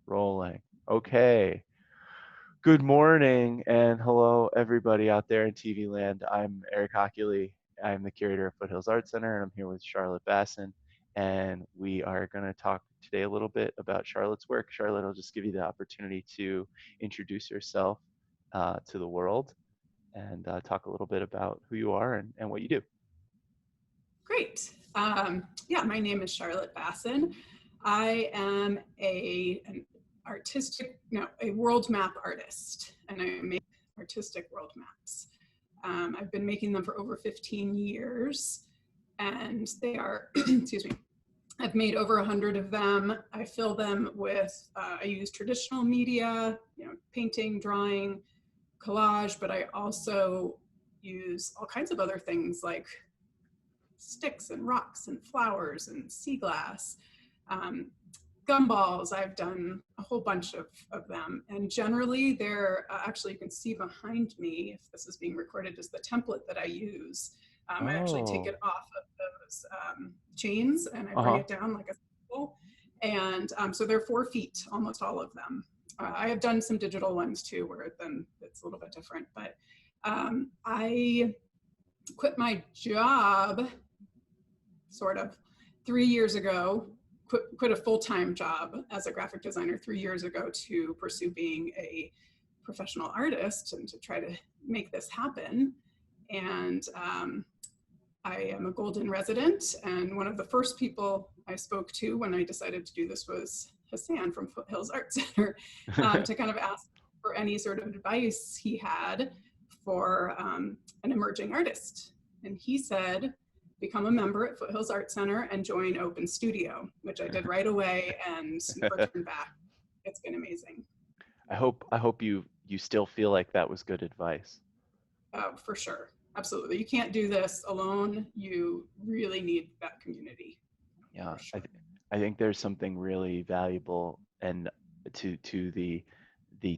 Rolling. Okay. Good morning and hello everybody out there in TV land. I'm Eriq Hochuli. I'm the curator of Foothills Art Center and I'm here with Charlotte Bassin. And we are going to talk today a little bit about Charlotte's work. Charlotte, I'll just give you the opportunity to introduce yourself to the world and talk a little bit about who you are and what you do. Great. Yeah, my name is Charlotte Bassin. I am a world map artist, and I make artistic world maps. I've been making them for over 15 years, and they are, excuse me, I've made over 100 of them. I fill them with, I use traditional media, painting, drawing, collage, but I also use all kinds of other things like sticks and rocks and flowers and sea glass, gumballs. I've done a whole bunch of them. And generally they're, actually you can see behind me, if this is being recorded, is the template that I use. I actually take it off of those chains and I bring it down like a circle. And so they're 4 feet, almost all of them. I have done some digital ones too, where then it's a little bit different, but I quit my job sort of 3 years ago, quit a full-time job as a graphic designer 3 years ago to pursue being a professional artist and to try to make this happen. And I am a Golden resident, and one of the first people I spoke to when I decided to do this was Hassan from Foothills Art Center to kind of ask for any sort of advice he had for an emerging artist. And he said, become a member at Foothills Art Center and join Open Studio, which I did right away and never turned back. It's been amazing. I hope you still feel like that was good advice. For sure. Absolutely. You can't do this alone. You really need that community. Yeah, sure. I think there's something really valuable and to the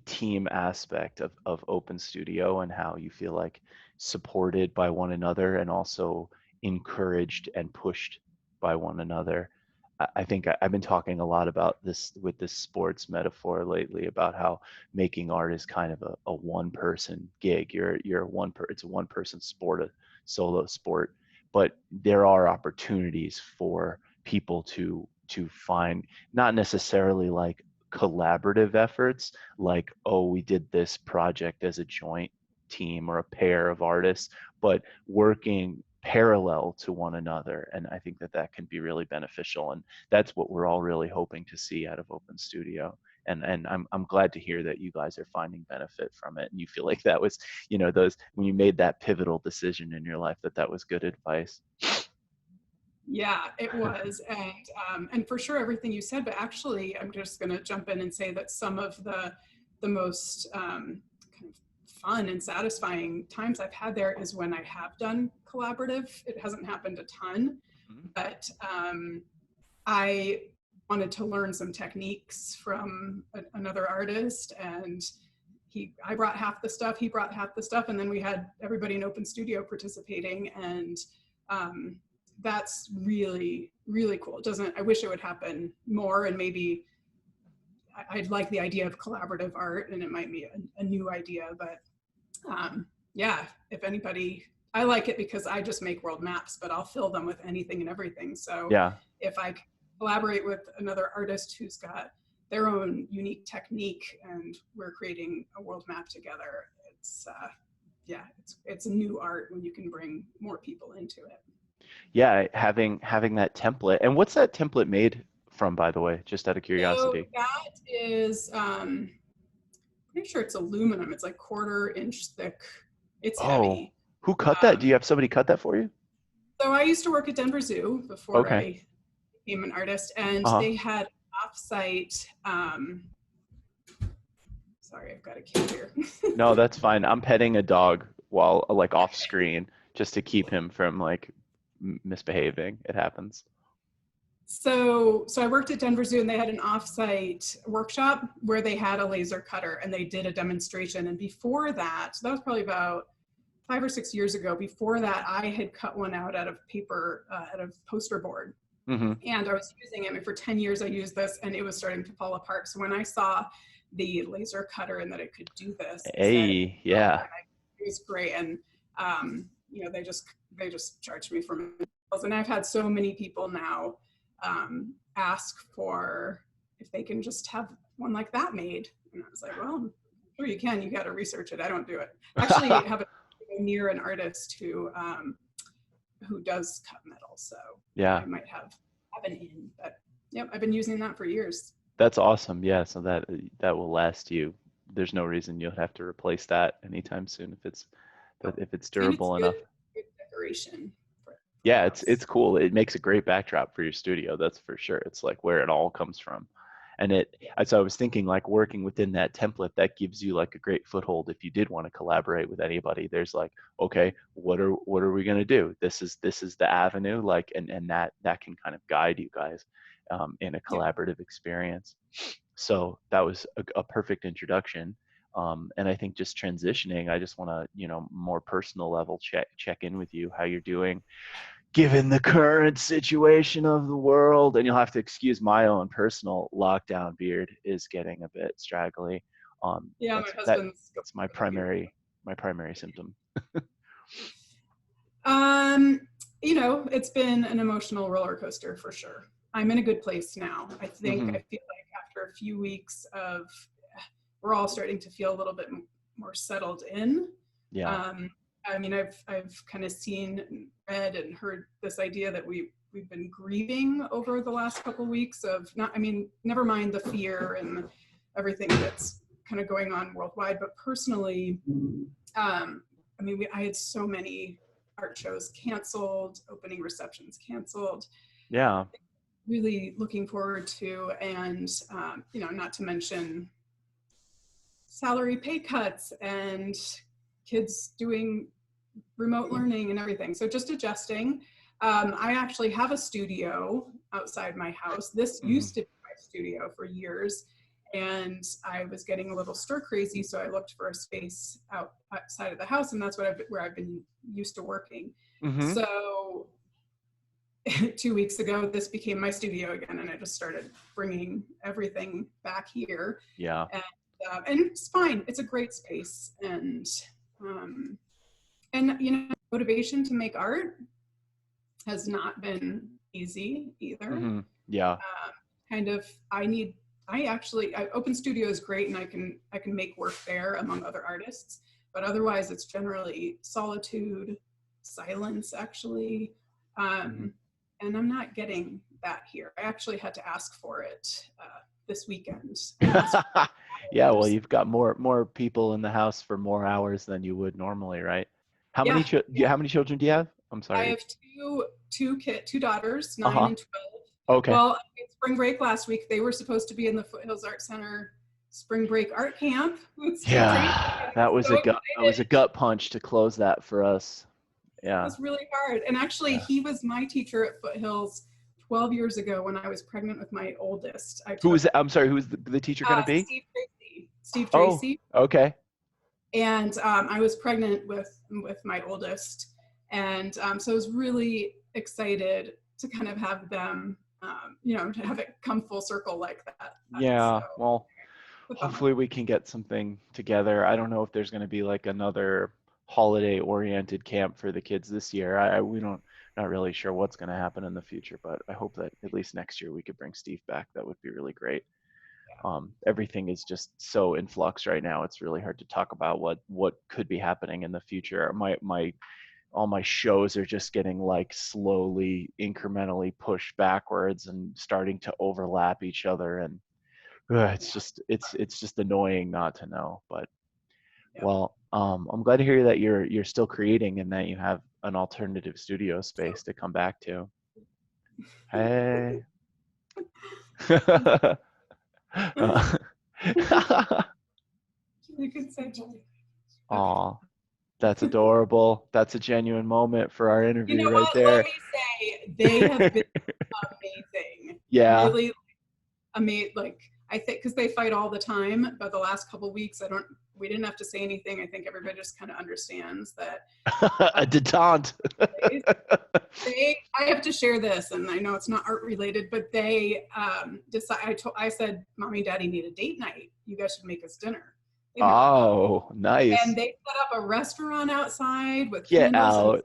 team aspect of Open Studio and how you feel like supported by one another and also encouraged and pushed by one another. I think I've been talking a lot about this with this sports metaphor lately about how making art is kind of a one-person gig. It's a one-person sport, a solo sport, but there are opportunities for people to find not necessarily like collaborative efforts like, oh, we did this project as a joint team or a pair of artists, but working parallel to one another. And I think that can be really beneficial. And that's what we're all really hoping to see out of Open Studio. And I'm glad to hear that you guys are finding benefit from it. And you feel like that was, when you made that pivotal decision in your life, that was good advice. Yeah, it was. And for sure, everything you said, but actually, I'm just going to jump in and say that some of the most kind of fun and satisfying times I've had there is when I have done collaborative. It hasn't happened a ton, but I wanted to learn some techniques from another artist, and I brought half the stuff, he brought half the stuff, and then we had everybody in Open Studio participating, and that's really, really cool. I wish it would happen more, and maybe I'd like the idea of collaborative art, and it might be a new idea, but yeah, if anybody, I like it because I just make world maps, but I'll fill them with anything and everything. So yeah, if I collaborate with another artist who's got their own unique technique and we're creating a world map together, it's a new art when you can bring more people into it. Yeah, having that template. And what's that template made from, by the way, just out of curiosity? So that is, pretty sure it's aluminum. It's like 1/4 inch thick. It's heavy. Who cut that? Do you have somebody cut that for you? So I used to work at Denver Zoo before I became an artist, and they had offsite. Sorry, I've got a kid here. No, that's fine. I'm petting a dog while like off screen just to keep him from like misbehaving. It happens. So I worked at Denver Zoo, and they had an offsite workshop where they had a laser cutter and they did a demonstration. And before that, so that was probably about 5 or 6 years ago. Before that, I had cut one out of paper, out of poster board. Mm-hmm. And I was using it. I mean, for 10 years I used this, and it was starting to fall apart. So when I saw the laser cutter and that it could do this, I said, Hey, oh, yeah. and it was great. And you know, they just charged me for materials. And I've had so many people now ask for if they can just have one like that made. And I was like, well, I'm sure you can. You got to research it. I don't do it. Actually, I have a near an artist who does cut metal, so Yeah. I might have an in. But yep, I've been using that for years. That's awesome. Yeah, so that will last you. There's no reason you'll have to replace that anytime soon if it's And it's durable enough. good decoration for the Yeah, it's house. cool. It makes a great backdrop for your studio, that's for sure. It's like where it all comes from. And so I was thinking like working within that template, that gives you like a great foothold if you did want to collaborate with anybody. There's like, okay, what are we gonna do? This is the avenue, like, and that can kind of guide you guys in a Yeah, collaborative experience. So that was a perfect introduction. And I think just transitioning, I just want to, more personal level check in with you, how you're doing given the current situation of the world. And you'll have to excuse my own personal lockdown beard is getting a bit straggly. yeah. My That's husband's going my for the beard. primary symptom. Um, you know, it's been an emotional roller coaster for sure. I'm in a good place now. I think Hmm. I feel like after a few weeks of, we're all starting to feel a little bit more settled in. Yeah. Um, I mean, I've kind of seen, read, and heard this idea that we've been grieving over the last couple of weeks of not. I mean, never mind the fear and everything that's kind of going on worldwide, but personally, I mean, I had so many art shows canceled, opening receptions canceled. Yeah. Really looking forward to, and you know, not to mention salary pay cuts and kids doing remote learning and everything. So just adjusting. I actually have a studio outside my house. This Hmm. used to be my studio for years, and I was getting a little stir crazy, so I looked for a space outside of the house, and that's where I've been used to working. Hmm. So 2 weeks ago, this became my studio again, and I just started bringing everything back here, Yeah. and it's fine. It's a great space, um, and you know, motivation to make art has not been easy either. Hmm. Yeah. Kind of, I Open Studio is great, and I can make work there among other artists, but otherwise it's generally solitude, silence actually, Hmm. and I'm not getting that here. I actually had to ask for it this weekend. I asked for Yeah, well, hours. you've got more people in the house for more hours than you would normally, right? Yeah, How many children do you have? I'm I sorry. have two daughters, 9 Uh-huh. and 12. Okay. Well, spring break last week, they were supposed to be in the Foothills Art Center spring break art camp with Steve Tracy. Yeah, I was so that was a excited. gut punch to close that for us. It Yeah. was really hard. And actually, Yeah. he was my teacher at Foothills 12 years ago when I was pregnant with my oldest. I Who was took that? I'm sorry, who's the teacher going to be? Steve Tracy. Steve Oh, Tracy. okay. And I was pregnant with my oldest. And so I was really excited to kind of have them, you know, to have it come full circle like that. So Yeah. Well, put them hopefully we can get something together. I don't know if there's going to be like another holiday oriented camp for the kids this year. We don't not really sure what's going to happen in the future, but I hope that at least next year we could bring Steve back. That would be really great. Everything is just so in flux right now. It's really hard to talk about what could be happening in the future. My all my shows are just getting like slowly, incrementally pushed backwards and starting to overlap each other, and it's yeah, just it's just annoying not to know. But yeah. well, I'm glad to hear that you're still creating and that you have an alternative studio So space to come back to. Hey. uh, you could say, okay. Aw, that's adorable. That's a genuine moment for our You interview know right what? Let there. me say, they have been amazing. Yeah. Really amazing. Like, I think because they fight all the time, but the last couple weeks, I don't we didn't have to say anything. I think everybody just kind of understands that. A detente. I have to share this, and I know it's not art related, but they I said, Mommy, Daddy need a date night. You guys should make us dinner. They never will. Oh, nice. And they set up a restaurant outside with Get candles and out. flowers.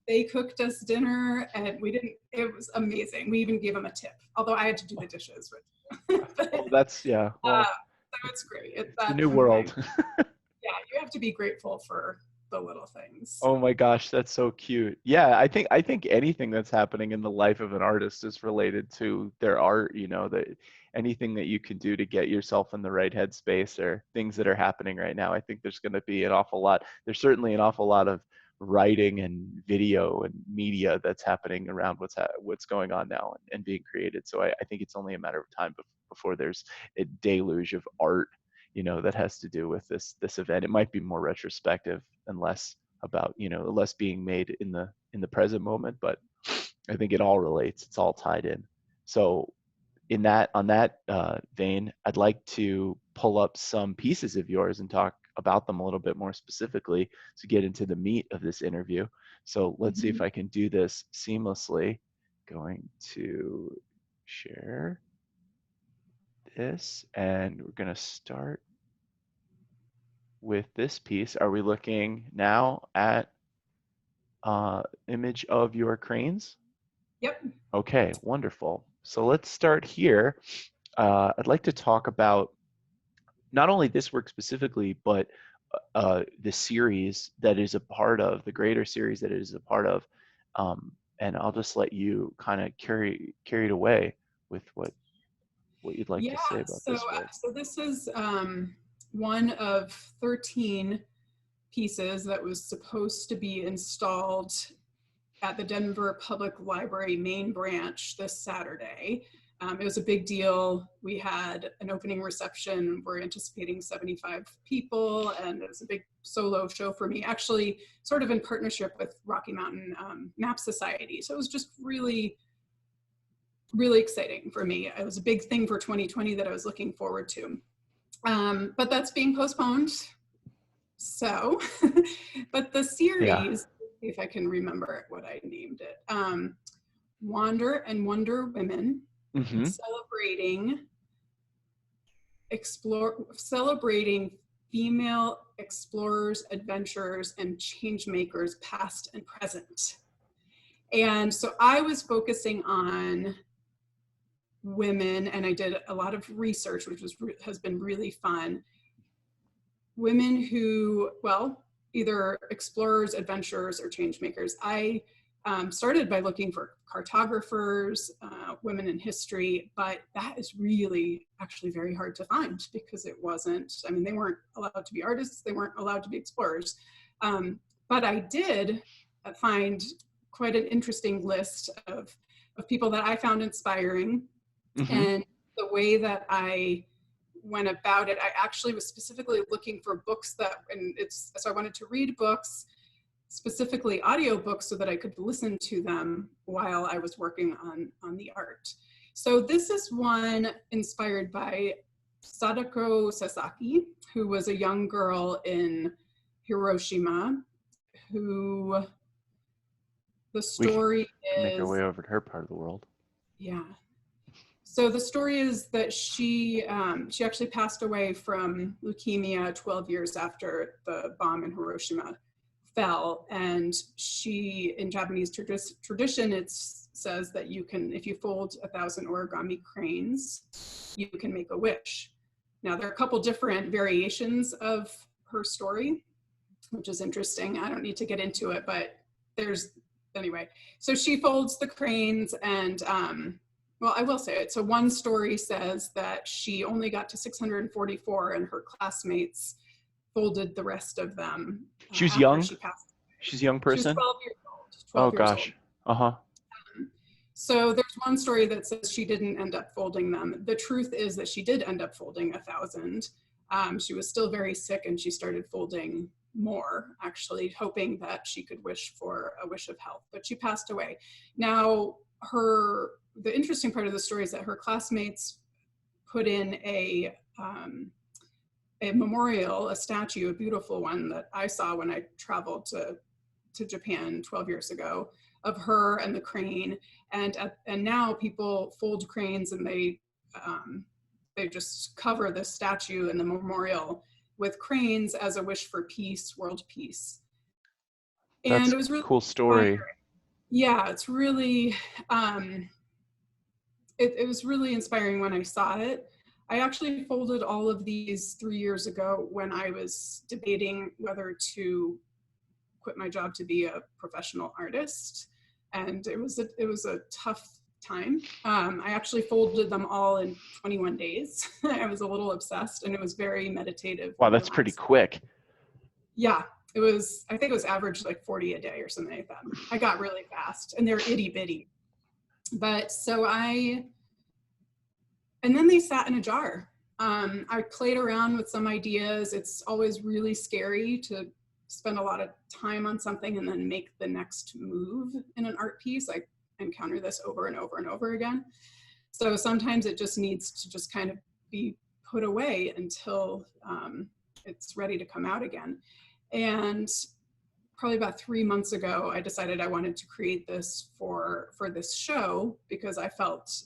They cooked us dinner, and it was amazing. We even gave them a tip, although I had to do the dishes. But, Oh, that's, yeah. Well, so it's great. it's a new world. Yeah, you have to be grateful for the little things. Oh my gosh, that's so cute. Yeah, I think anything that's happening in the life of an artist is related to their art, that anything that you can do to get yourself in the right headspace or things that are happening right now. I think there's going to be an awful lot. There's certainly an awful lot of writing and video and media that's happening around what's going on now and being created. So I think it's only a matter of time before there's a deluge of art, that has to do with this event. It might be more retrospective and less about, less being made in the present moment, but I think it all relates. It's all tied in. So on that vein, I'd like to pull up some pieces of yours and talk about them a little bit more specifically to get into the meat of this interview. So let's see if I can do this seamlessly. Going to share this, and we're going to start with this piece. Are we looking now at image of your cranes? Yep. Okay, wonderful. So let's start here. I'd like to talk about not only this work specifically, but the series that is a part of, the greater series that it is a part of. And I'll just let you kind of carry it away with what you'd like to say about this work. So this is one of 13 pieces that was supposed to be installed at the Denver Public Library main branch this Saturday. It was a big deal. We had an opening reception. We're anticipating 75 people, and it was a big solo show for me, actually sort of in partnership with Rocky Mountain Map Society. So it was just really, really exciting for me. It was a big thing for 2020 that I was looking forward to. But that's being postponed. So, but the series, if I can remember what I named it, Wander and Wonder Women, celebrating female explorers, adventurers, and change makers, past and present. And so I was focusing on women, and I did a lot of research, which has been really fun. Women who, well, either explorers, adventurers, or change makers. I started by looking for cartographers, women in history, but that is really actually very hard to find because it wasn't, I mean, they weren't allowed to be artists, they weren't allowed to be explorers. But I did find quite an interesting list of people that I found inspiring. And the way that I went about it, I actually was specifically looking for books so I wanted to read books, specifically audiobooks, so that I could listen to them while I was working on the art. So this is one inspired by Sadako Sasaki, who was a young girl in Hiroshima, who the story is... Make our way over to her part of the world. Yeah. So the story is that she actually passed away from leukemia 12 years after the bomb in Hiroshima fell. And she, in Japanese tradition, it says that you can, if you fold 1,000 origami cranes, you can make a wish. Now, there are a couple different variations of her story, which is interesting. I don't need to get into it, but anyway. So she folds the cranes and, well, I will say it. So one story says that she only got to 644 and her classmates folded the rest of them. She was young? She's a young person? She was 12 years old. 12 years gosh. Old. So there's one story that says she didn't end up folding them. The truth is that she did end up folding 1,000. She was still very sick and she started folding more, actually, hoping that she could wish for a wish of health, but she passed away. Now, the interesting part of the story is that her classmates put in a memorial, a statue, a beautiful one that I saw when I traveled to Japan 12 years ago, of her and the crane. And now people fold cranes and they just cover the statue and the memorial with cranes as a wish for peace, world peace. And That's it was a really cool inspiring. story. Yeah, it's really, it was really inspiring when I saw it. I actually folded all of these 3 years ago when I was debating whether to quit my job to be a professional artist. And it was a tough time. I actually folded them all in 21 days. I was a little obsessed, and it was very meditative Wow, and that's pretty relaxing. quick. Yeah, it was, I think it was average like 40 a day or something like that. I got really fast, and they're itty bitty. But and then they sat in a jar. I played around with some ideas. It's always really scary to spend a lot of time on something and then make the next move in an art piece. I encounter this over and over and over again. So sometimes it just needs to just kind of be put away until it's ready to come out again. And probably about 3 months ago, I decided I wanted to create this for this show, because I felt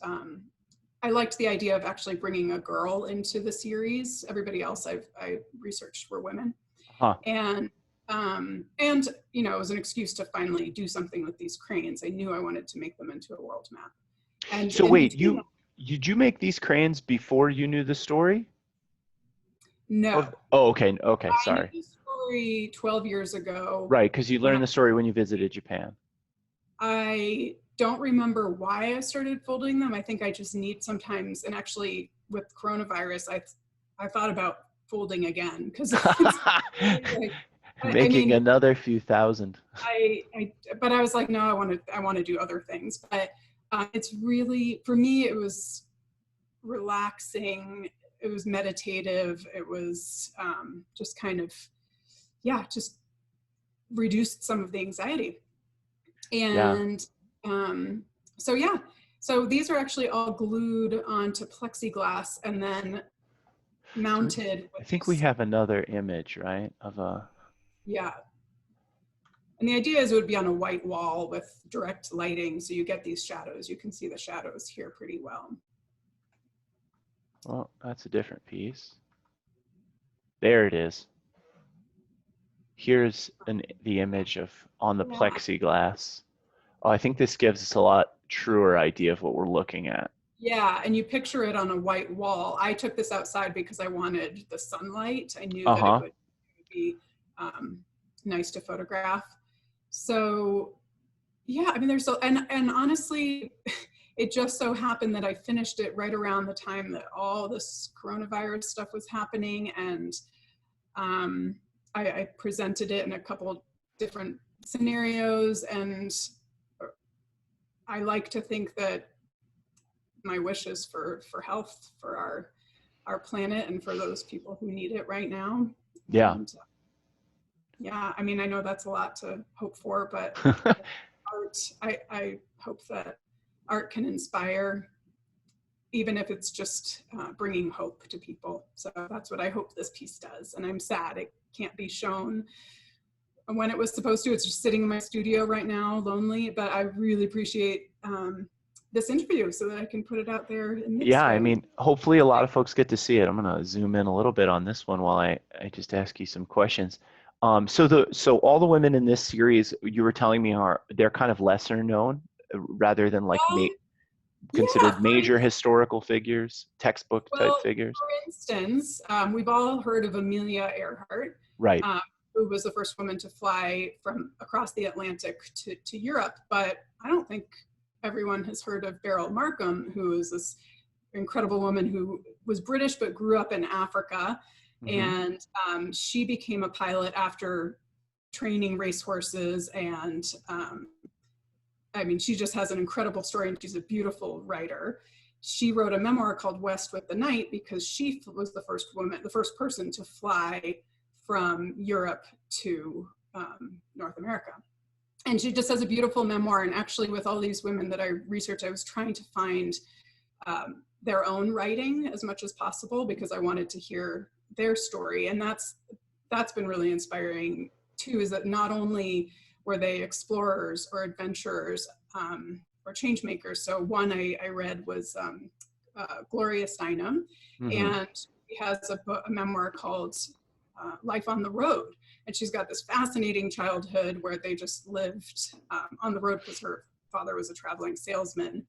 I liked the idea of actually bringing a girl into the series. Everybody else I researched were women. Huh. And you know, it was an excuse to finally do something with these cranes. I knew I wanted to make them into a world map. And So in wait, between them, did you make these crayons before you knew the story? no, Oh, okay, okay, I knew sorry. the story 12 years ago. Right, because you When learned the story when you visited Japan. I don't remember why I started folding them. I think I just need sometimes, and actually with coronavirus, I thought about folding again, because it's like, I Making mean, another few thousand. but I was like, no, I want to do other things. But it's really, for me, it was relaxing. It was meditative. It was just kind of, yeah, just reduced some of the anxiety. Yeah. And so, yeah, so these are actually all glued onto plexiglass and then So mounted I with think we these, have another image, right? Of a yeah. And the idea is it would be on a white wall with direct lighting, so you get these shadows. You can see the shadows here pretty well. well, that's a different piece. There it is. Here's the image of on the Yeah. plexiglass. Oh, I think this gives us a lot truer idea of what we're looking at. Yeah, and you picture it on a white wall. I took this outside because I wanted the sunlight. I knew that it Uh-huh. would be nice to photograph. So yeah, I mean, there's so, and honestly, it just so happened that I finished it right around the time that all this coronavirus stuff was happening, and I presented it in a couple different scenarios, and I like to think that my wishes for health for our planet and for those people who need it right now. Yeah. And yeah, I mean, I know that's a lot to hope for, but art, I hope that art can inspire, even if it's just bringing hope to people. So that's what I hope this piece does. And I'm sad it can't be shown when it was supposed to. It's just sitting in my studio right now, lonely, but I really appreciate this interview so that I can put it out there in Yeah, I Midstone. mean, hopefully a lot of folks get to see it. I'm gonna zoom in a little bit on this one while I just ask you some questions. So all the women in this series you were telling me they're kind of lesser known rather than like Well, yeah, considered major historical figures, textbook type well, figures. for instance, we've all heard of Amelia Earhart, Right. who was the first woman to fly from across the Atlantic to Europe, but I don't think everyone has heard of Beryl Markham, who is this incredible woman who was British but grew up in Africa. Mm-hmm. And she became a pilot after training racehorses. And I mean, she just has an incredible story, and she's a beautiful writer. She wrote a memoir called West with the Night because she was the first person to fly from Europe to North America. And she just has a beautiful memoir. And actually, with all these women that I researched, I was trying to find their own writing as much as possible because I wanted to hear their story. And that's been really inspiring too, is that not only were they explorers or adventurers or change makers. So one I read was Gloria Steinem, Mm-hmm. and she has a memoir called Life on the Road. And she's got this fascinating childhood where they just lived on the road because her father was a traveling salesman.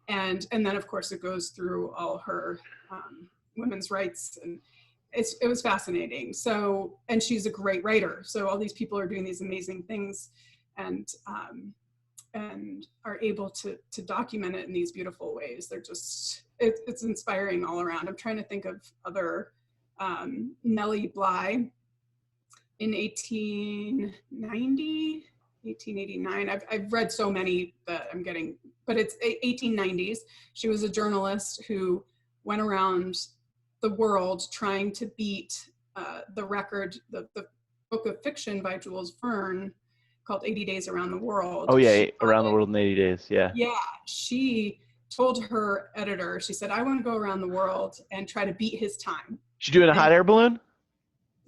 And then, of course, it goes through all her women's rights, and it was fascinating. So, and she's a great writer. So all these people are doing these amazing things, and are able to document it in these beautiful ways. They're just, it's inspiring all around. I'm trying to think of other, Nellie Bly in 1890, 1889. I've read so many that I'm getting, but it's 1890s. She was a journalist who went around the world trying to beat the record, the book of fiction by Jules Verne called 80 Days Around the World. Oh yeah, She Around the World in 80 Days. Yeah. Yeah, she told her editor, she said, I want to go around the world and try to beat his time. She doing a And hot air balloon?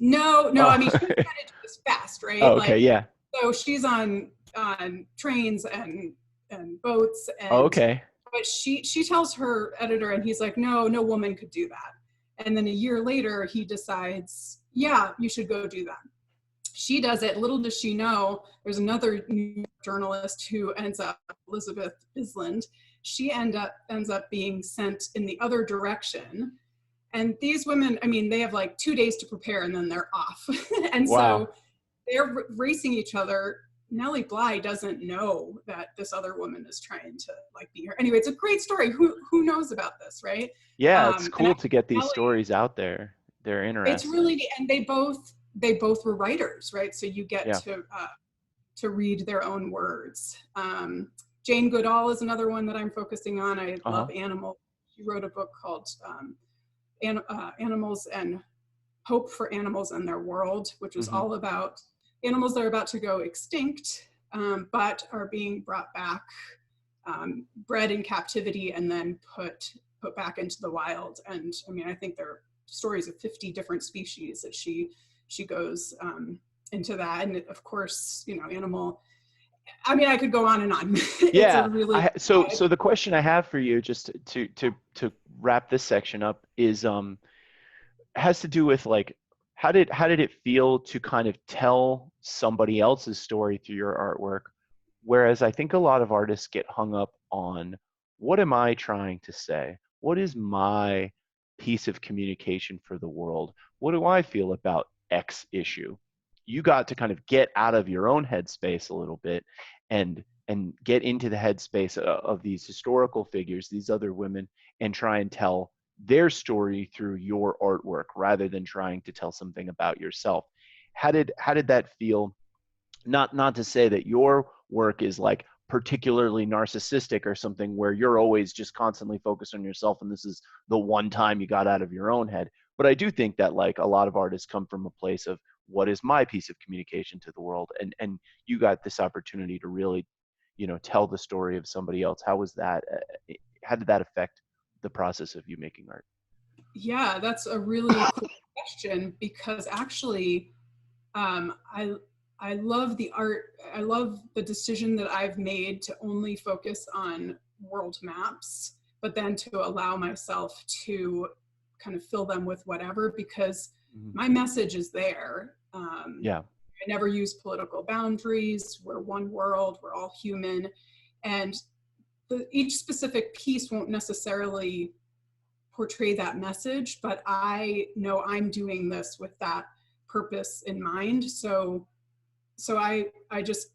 no, I mean, Oh. she's trying to do this fast, right? Oh, okay. Like, Yeah. so she's on trains and boats, Oh, and okay. but she tells her editor, and he's like, no woman could do that. And then a year later, he decides, yeah, you should go do that. She does it. Little does she know, there's another journalist who ends up, Elizabeth Bisland. She ends up being sent in the other direction. And these women, I mean, they have like 2 days to prepare and then they're off. And Wow. so they're racing each other. Nellie Bly doesn't know that this other woman is trying to like be her. Anyway, it's a great story. Who knows about this, right? Yeah, it's And cool to get these Nellie, stories out there. They're it's interesting. really, and they both were writers, right? So you get Yeah. to read their own words. Jane Goodall is another one that I'm focusing on. I Uh-huh. love animals. She wrote a book called Animals and Hope for Animals and Their World, which was Mm-hmm. all about animals that are about to go extinct, but are being brought back, bred in captivity, and then put back into the wild. And I mean, I think there are stories of 50 different species that she goes into that. And of course, animal. I mean, I could go on and on. It's a Yeah. really So the question I have for you, just to wrap this section up, is has to do with like how did it feel to kind of tell somebody else's story through your artwork, whereas I think a lot of artists get hung up on what am I trying to say, what is my piece of communication for the world, what do I feel about X issue. You got to kind of get out of your own headspace a little bit and get into the headspace of these historical figures, these other women, and try and tell their story through your artwork rather than trying to tell something about yourself. How did that feel? Not to say that your work is like particularly narcissistic or something where you're always just constantly focused on yourself and this is the one time you got out of your own head. But I do think that like a lot of artists come from a place of what is my piece of communication to the world, and you got this opportunity to really, tell the story of somebody else. How was that? How did that affect the process of you making art? Yeah, that's a really cool question because actually, I love the art. I love the decision that I've made to only focus on world maps, but then to allow myself to kind of fill them with whatever, because Mhm. my message is there. Yeah. I never use political boundaries. We're one world. We're all human, and each specific piece won't necessarily portray that message, but I know I'm doing this with that purpose in mind. So I just,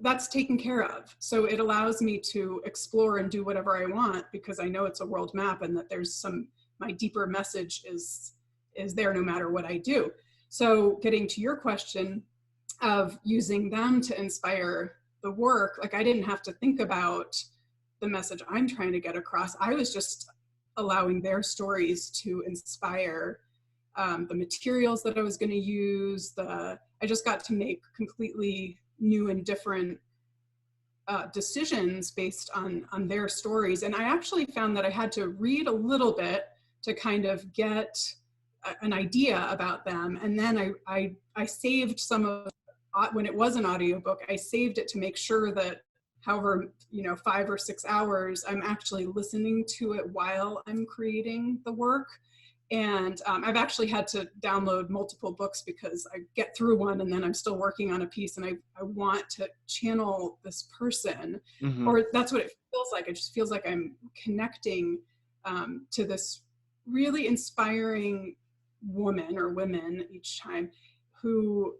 that's taken care of. So it allows me to explore and do whatever I want because I know it's a world map and that there's my deeper message is there no matter what I do. So getting to your question of using them to inspire the work, like I didn't have to think about the message I'm trying to get across. I was just allowing their stories to inspire the materials that I was going to use. I just got to make completely new and different decisions based on their stories. And I actually found that I had to read a little bit to kind of get an idea about them. And then I saved some of, when it was an audiobook, I saved it to make sure that however, 5 or 6 hours, I'm actually listening to it while I'm creating the work. And I've actually had to download multiple books because I get through one and then I'm still working on a piece, and I want to channel this person, Mm-hmm. or that's what it feels like. It just feels like I'm connecting to this really inspiring woman or women each time, who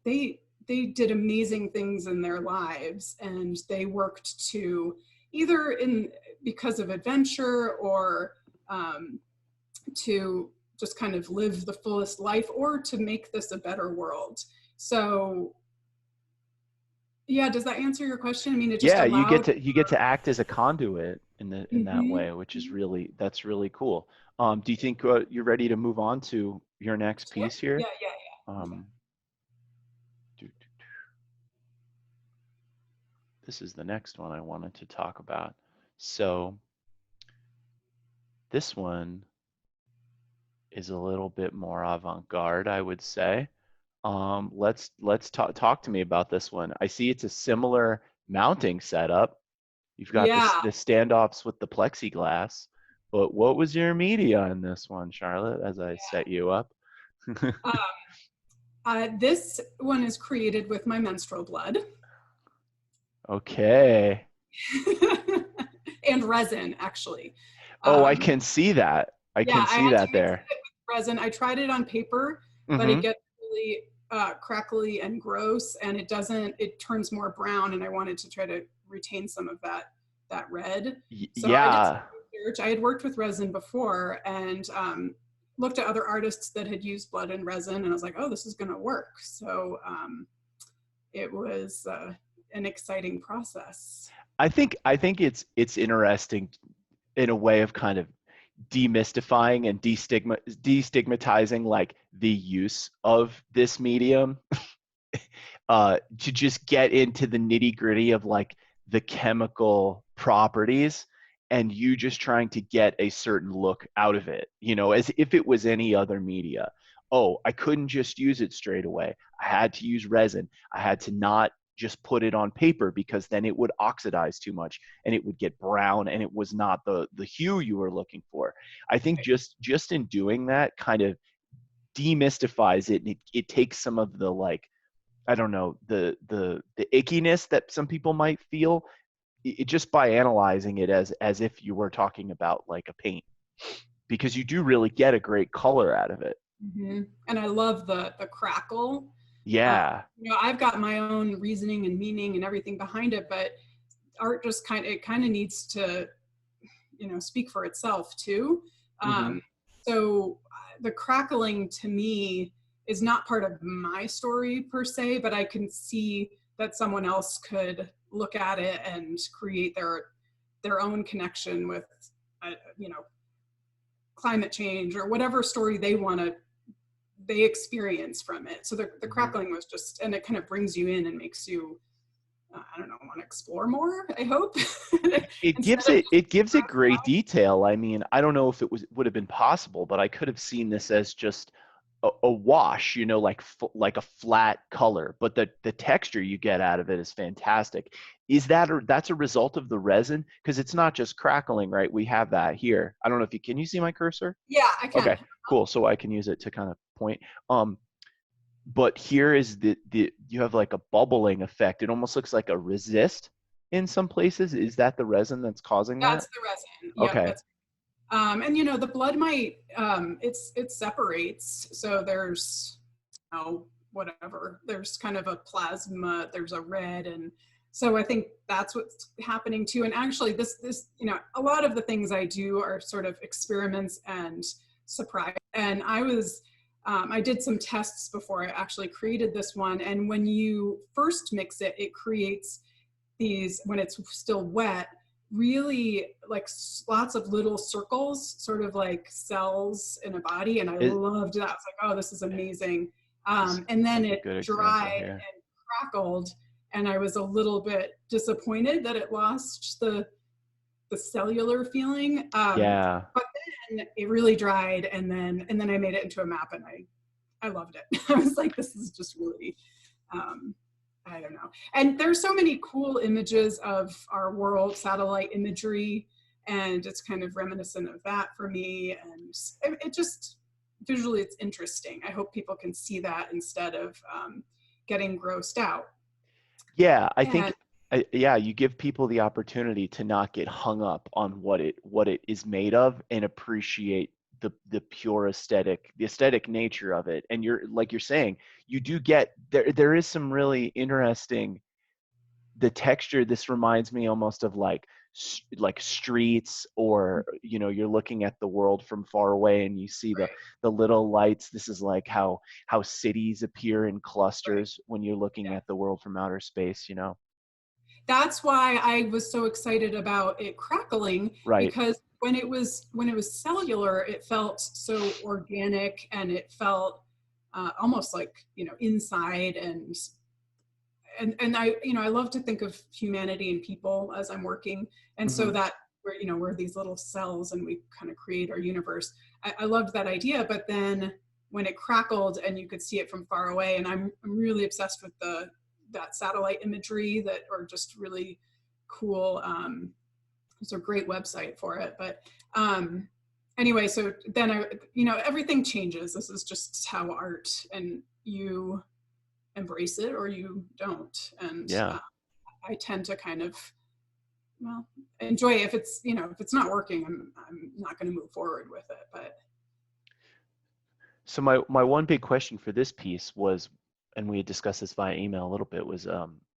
they did amazing things in their lives, and they worked to either because of adventure, or to just kind of live the fullest life, or to make this a better world. So yeah, does that answer your question? I mean, it just Yeah, allowed. you get to act as a conduit in that Mm-hmm. way, which is that's really cool. Do you think you're ready to move on to your next Sure. piece here? Yeah, yeah, yeah. Um, this is the next one I wanted to talk about. So this one is a little bit more avant-garde, I would say. Let's talk to me about this one. I see it's a similar mounting setup. You've got Yeah. the standoffs with the plexiglass, but what was your media in this one, Charlotte, as I set you up? Yeah. This one is created with my menstrual blood. Okay. And resin, actually. Oh, I Um, can see that. I yeah, can I see had to that mix there. it with resin. I tried it on paper, but Mm-hmm. it gets really crackly and gross, and it turns more brown, and I wanted to try to retain some of that red. So I did some Yeah. research. I had worked with resin before, and looked at other artists that had used blood and resin, and I was like, oh, this is going to work. So it was an exciting process. I think it's interesting in a way of kind of demystifying and destigmatizing like the use of this medium, to just get into the nitty gritty of like the chemical properties, and you just trying to get a certain look out of it, as if it was any other media. Oh, I couldn't just use it straight away. I had to use resin. I had to not just put it on paper because then it would oxidize too much and it would get brown and it was not the hue you were looking for. I think just in doing that kind of demystifies it, and it takes some of the, like, I don't know, the ickiness that some people might feel, just by analyzing it as if you were talking about like a paint, because you do really get a great color out of it. Mm-hmm. And I love the crackle. Uh, Yeah. I've got my own reasoning and meaning and everything behind it, but art just kind of needs to, speak for itself too. Mm-hmm. So the crackling to me is not part of my story per se, but I can see that someone else could look at it and create their own connection with, uh, you know, climate change or whatever story they experience from it. So the Mm-hmm. crackling was just, and it kind of brings you in and makes you, I don't know, want to explore more, I hope. It Instead gives of it just it gives it great detail. I mean, I don't know if it would have been possible, but I could have seen this as just a wash, like like a flat color, but the texture you get out of it is fantastic. That's a result of the resin? Because it's not just crackling, right? We have that here. I don't know if can you see my cursor? yeah, I can. Okay, cool. So I can use it to kind of point. But here is the you have like a bubbling effect. It almost looks like a resist in some places. Is that the resin that's causing that? That's the resin. Yep, Okay. that's and the blood might it separates. So there's whatever. There's kind of a plasma, there's a red, and so I think that's what's happening too. And actually this a lot of the things I do are sort of experiments and surprise. And I did some tests before I actually created this one. And when you first mix it, it creates these, when it's still wet, really like lots of little circles, sort of like cells in a body. And I Is, loved that. I was like, oh, this is amazing. is And then like a it good example dried here. and crackled. and I was a little bit disappointed that it lost the cellular feeling. Yeah. But then it really dried, and then I made it into a map, and I loved it. I was like, this is just really, I don't know. And there's so many cool images of our world, satellite imagery, and it's kind of reminiscent of that for me. And it just, visually, it's interesting. I hope people can see that instead of getting grossed out. Yeah, I And think yeah, you give people the opportunity to not get hung up on what it is made of and appreciate the pure aesthetic, the aesthetic nature of it. And you're like you're saying, you do get there is some really interesting the texture. This reminds me almost of like streets, or you're looking at the world from far away and you see the right, the little lights. This is like how cities appear in right, clusters when you're looking yeah. at the world from outer space. That's why I was so excited about it crackling, Right. because when it was cellular, it felt so organic, and it felt almost like, inside. And I love to think of humanity and people as I'm working, and so Hmm. that we're these little cells, and we kind of create our universe. I loved that idea, but then when it crackled and you could see it from far away, and I'm really obsessed with that satellite imagery that are just really cool. It's a great website for it, but anyway, so then everything changes. This is just how art, and you embrace it or you don't. And Yeah. I tend to kind of, well, enjoy it. If it's not working, I'm not going to move forward with it. But So my one big question for this piece was, and we had discussed this via email a little bit, was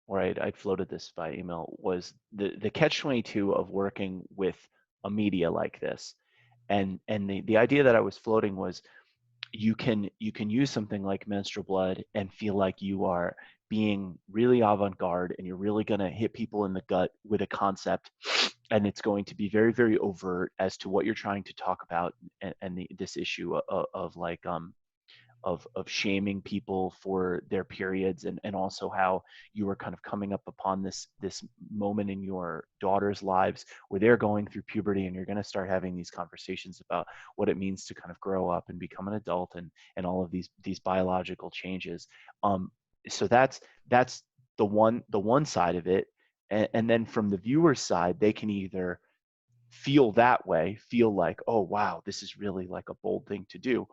or I'd floated this via email, was the catch-22 of working with a media like this. And the idea that I was floating was, you can use something like menstrual blood and feel like you are being really avant-garde, and you're really going to hit people in the gut with a concept, and it's going to be very, very overt as to what you're trying to talk about, and this issue of like of shaming people for their periods, and also how you were kind of coming up upon this moment in your daughter's lives where they're going through puberty, and you're going to start having these conversations about what it means to kind of grow up and become an adult, and all of these biological changes. So that's the one side of it. And then from the viewer's side, they can either feel that way, feel like, oh wow, this is really like a bold thing to do,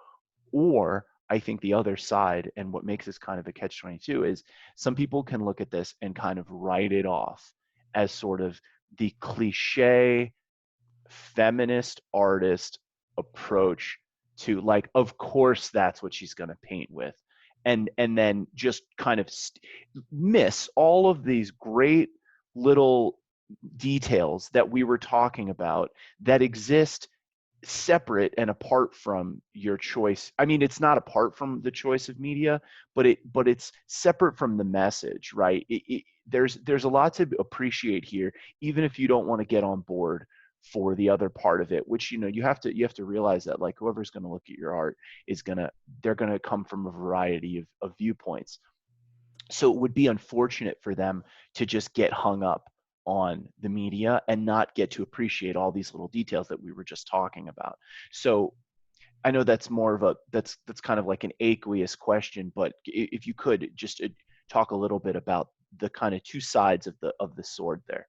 or I think the other side, and what makes this kind of a catch-22, is some people can look at this and kind of write it off as sort of the cliche feminist artist approach to, like, of course that's what she's going to paint with, and then just kind of miss all of these great little details that we were talking about that exist separate and apart from your choice. I mean, it's not apart from the choice of media, but it's separate from the message, right? There's a lot to appreciate here, even if you don't want to get on board for the other part of it, which you have to realize that, like, whoever's going to look at your art they're going to come from a variety of viewpoints. So it would be unfortunate for them to just get hung up on the media and not get to appreciate all these little details that we were just talking about. So I know that's more of that's kind of like an aqueous question, but if you could just talk a little bit about the kind of two sides of the sword there.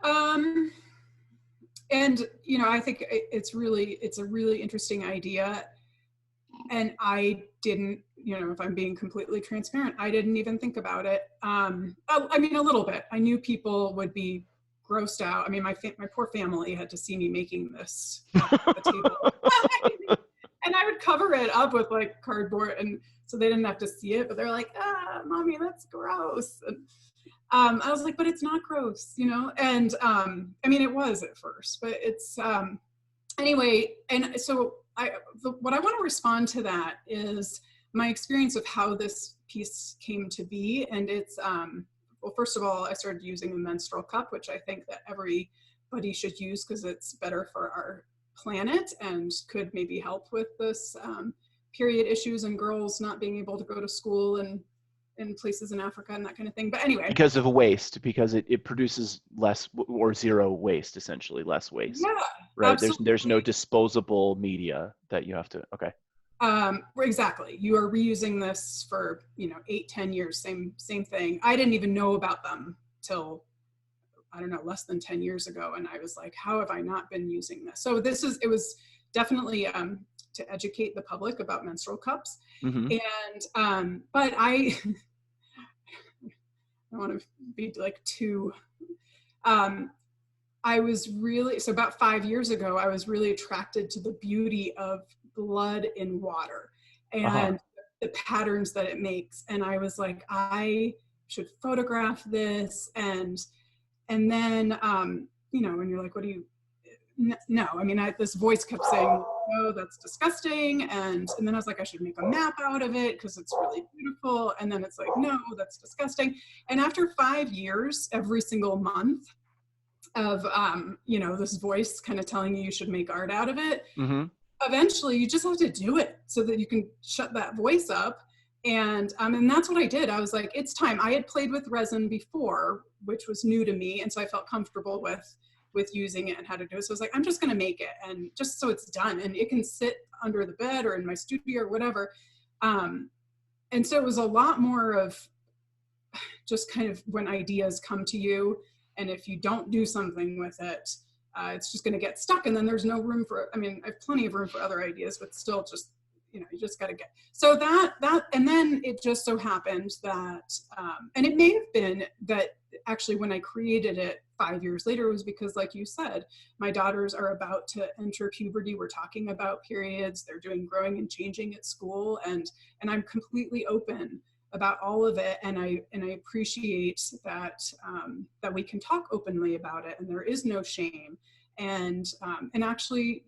um, and I think it's a really interesting idea. And I didn't, if I'm being completely transparent, I didn't even think about it. I mean, a little bit. I knew people would be grossed out. I mean, my poor family had to see me making this at the table. And I would cover it up with like cardboard, and so they didn't have to see it, but they're like, mommy, that's gross. And I was like, but it's not gross, And I mean, it was at first, but it's anyway. And so what I want to respond to that is my experience of how this piece came to be. And it's well, first of all, I started using a menstrual cup, which I think that everybody should use because it's better for our planet and could maybe help with this period issues and girls not being able to go to school and in places in Africa and that kind of thing. But anyway, Because of waste, because it produces less or zero waste, essentially less waste, yeah, right? There's no absolutely. disposable media that you have to, okay. Exactly. You are reusing this for, 8, 10 years, same thing. I didn't even know about them till, I don't know, less than 10 years ago. And I was like, how have I not been using this? So it was definitely to educate the public about menstrual cups. Mm-hmm. And, but I don't want to be like too, um, I was really, so about 5 years ago, I was really attracted to the beauty of blood in water Uh-huh. and the patterns that it makes. And I was like, I should photograph this. And then, and you're like, what do you, no, I mean, this voice kept saying, no, that's disgusting. And then I was like, I should make a map out of it because it's really beautiful. And then it's like, no, that's disgusting. And after 5 years, every single month, of this voice kind of telling you should make art out of it, Mm-hmm. eventually you just have to do it so that you can shut that voice up. And that's what I did. I was like, it's time. I had played with resin before, which was new to me, and so I felt comfortable with using it and how to do it. So I was like, I'm just going to make it, and just so it's done and it can sit under the bed or in my studio or whatever. And so it was a lot more of just kind of when ideas come to you, and if you don't do something with it, it's just going to get stuck, and then there's no room for, I mean, I have plenty of room for other ideas, but still just, you just got to get, so that, and then it just so happened that, and it may have been that actually when I created it 5 years later, it was because, like you said, my daughters are about to enter puberty. We're talking about periods. They're doing growing and changing at school. And I'm completely open about all of it, and I appreciate that that we can talk openly about it, and there is no shame, and actually,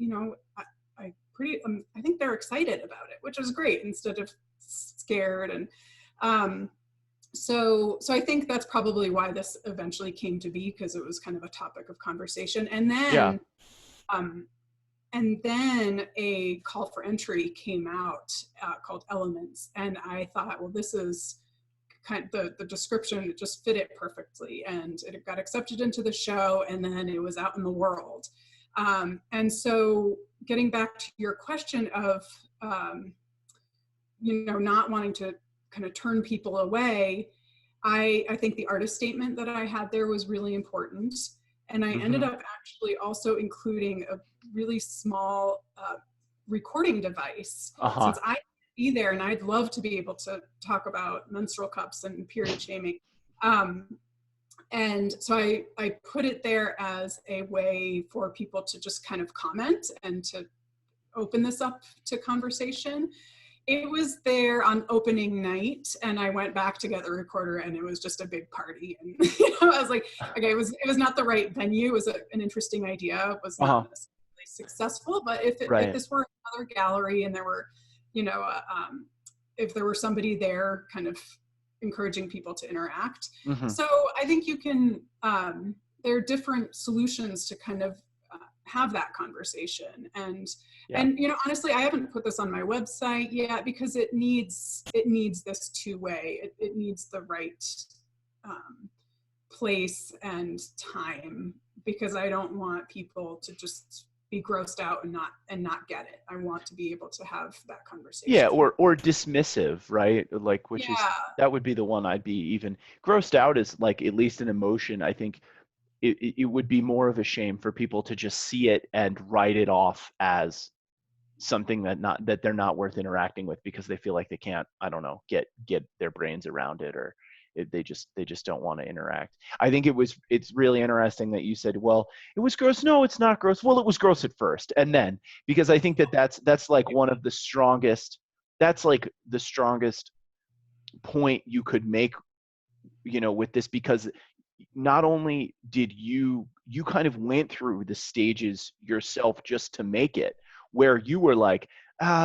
I think they're excited about it, which is great, instead of scared. And so I think that's probably why this eventually came to be, because it was kind of a topic of conversation. Yeah. Um, and then a call for entry came out called Elements. And I thought, well, this is kind of the description, it just fit it perfectly. And it got accepted into the show, and then it was out in the world. And so getting back to your question of, not wanting to kind of turn people away, I think the artist statement that I had there was really important. And I ended Mm-hmm. up actually also including a really small recording device, Uh-huh. since I be there and I'd love to be able to talk about menstrual cups and period shaming. And so I put it there as a way for people to just kind of comment and to open this up to conversation. It was there on opening night, and I went back to get the recorder, and it was just a big party. And I was like, okay, it was not the right venue. It was an interesting idea. It was not Uh-huh. necessarily successful, but if Right. this were another gallery and there were, if there were somebody there, kind of encouraging people to interact. Mm-hmm. So I think you can. There are different solutions to kind of have that conversation. Yeah. And honestly, I haven't put this on my website yet, because it needs this two-way. It needs the right place and time, because I don't want people to just be grossed out and not get it. I want to be able to have that Yeah, conversation. or dismissive, right? Like, which is, Yeah. that would be the one I'd be even grossed out, is like at least an emotion. I think it would be more of a shame for people to just see it and write it off as something that they're not worth interacting with, because they feel like they can't, I don't know, get their brains around it, or they just don't want to interact. I think it's really interesting that you said, well, it was gross. No, it's not gross. Well, it was gross at first, and then, because I think that's like one of the strongest, that's like the strongest point you could make, with this, because not only did you kind of went through the stages yourself just to make it, where you were like,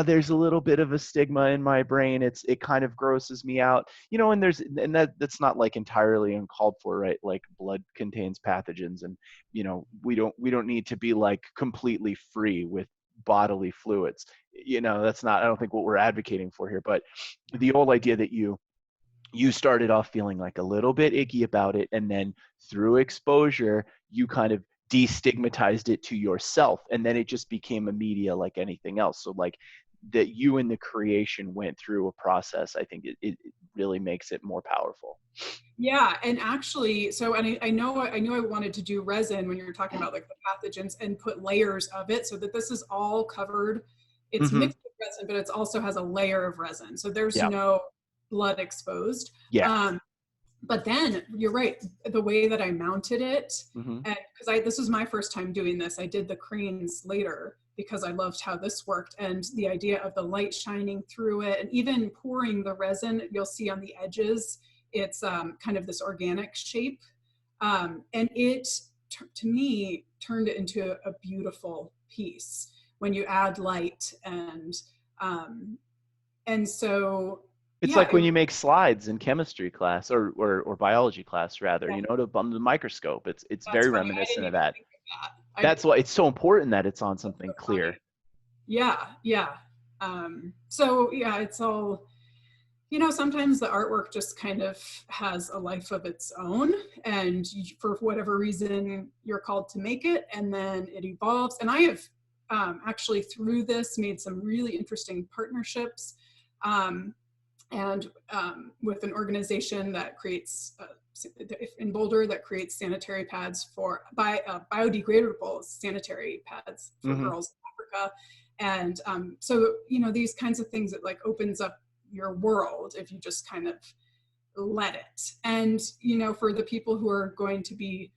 there's a little bit of a stigma in my brain, it kind of grosses me out, and that's not like entirely uncalled for, right? Like, blood contains pathogens, and we don't need to be like completely free with bodily fluids. That's not, I don't think, what we're advocating for here. But the whole idea that you you started off feeling like a little bit icky about it, and then through exposure you kind of destigmatized it to yourself, and then it just became a media like anything else. So like that you in the creation went through a process, I think it really makes it more powerful. Yeah, and actually, so and I knew I wanted to do resin when you were talking about like the pathogens and put layers of it so that this is all covered. It's Mm-hmm. mixed with resin, but it also has a layer of resin, so there's Yeah. no blood exposed. Yeah. But then you're right, the way that I mounted it, Mm-hmm. and because I this was my first time doing this, I did the cranes later because I loved how this worked and the idea of the light shining through it, and even pouring the resin, you'll see on the edges, it's kind of this organic shape, and it to me turned it into a beautiful piece when you add light um, and so It's yeah, like when you make slides in chemistry class, or biology class rather, you know, to under the microscope. It's that's very funny. I reminiscent didn't of even that. think of that. That's why it's so important that it's on something So clear. funny. Yeah, yeah. So yeah, it's all, sometimes the artwork just kind of has a life of its own, and for whatever reason, you're called to make it, and then it evolves. And I have actually through this made some really interesting partnerships. Um, and with an organization that creates in Boulder that creates sanitary pads for biodegradable sanitary pads for Mm-hmm. girls in Africa. And so, these kinds of things, that like opens up your world if you just kind of let it. And, for the people who are going to be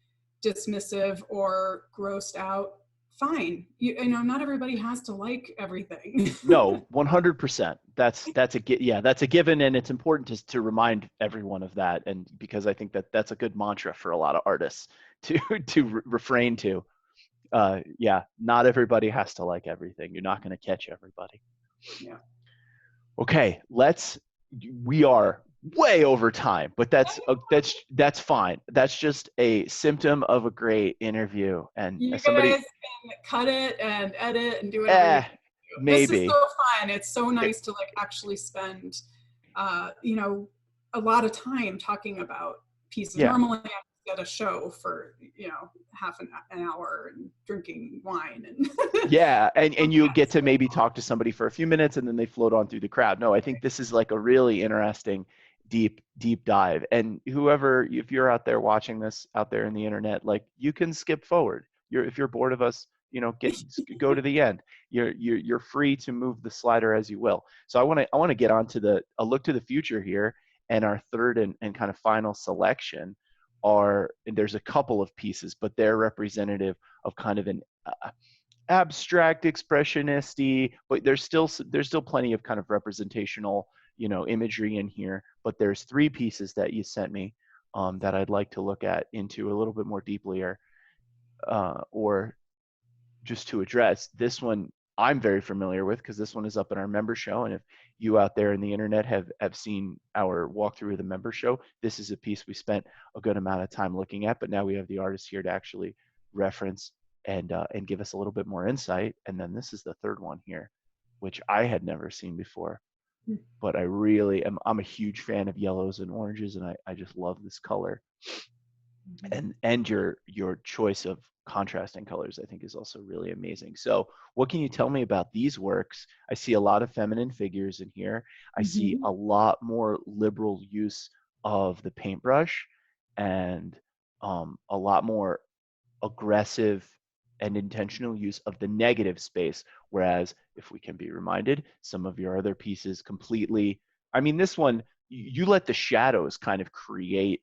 dismissive or grossed out, fine. Not everybody has to like everything. No, 100%. That's a given, and it's important to remind everyone of that, and because I think that that's a good mantra for a lot of artists to refrain to. Yeah, not everybody has to like everything. You're not going to catch everybody. Yeah. Okay, we are way over time, but that's fine. That's just a symptom of a great interview. And You as somebody, guys can cut it and edit and do whatever you eh, want to do. This is so maybe. fun. It's so nice to like actually spend, uh, you know, a lot of time talking about pieces. Yeah. Normally, I'm at a show for half an hour and drinking wine and Yeah, and you get to maybe talk to somebody for a few minutes and then they float on through the crowd. No, I think this is like a really interesting deep dive. And whoever, if you're out there watching this out there in the internet, like you can skip forward. If you're bored of us, go to the end. You're free to move the slider as you will. So I want to get on to a look to the future here, and our third and kind of final selection and there's a couple of pieces, but they're representative of kind of an abstract expressionisty, but there's still plenty of kind of representational imagery in here. But there's three pieces that you sent me, that I'd like to look at into a little bit more deeply, or just to address. This one I'm very familiar with because this one is up in our member show. And if you out there in the internet have seen our walkthrough of the member show, this is a piece we spent a good amount of time looking at. But now we have the artist here to actually reference and give us a little bit more insight. And then this is the third one here, which I had never seen before. But I really am. I'm a huge fan of yellows and oranges, and I just love this color. And your choice of contrasting colors, I think, is also really amazing. So what can you tell me about these works? I see a lot of feminine figures in here. I see Mhm. a lot more liberal use of the paintbrush, and a lot more aggressive and intentional use of the negative space. Whereas, if we can be reminded, some of your other pieces completely, I mean, this one, you let the shadows kind of create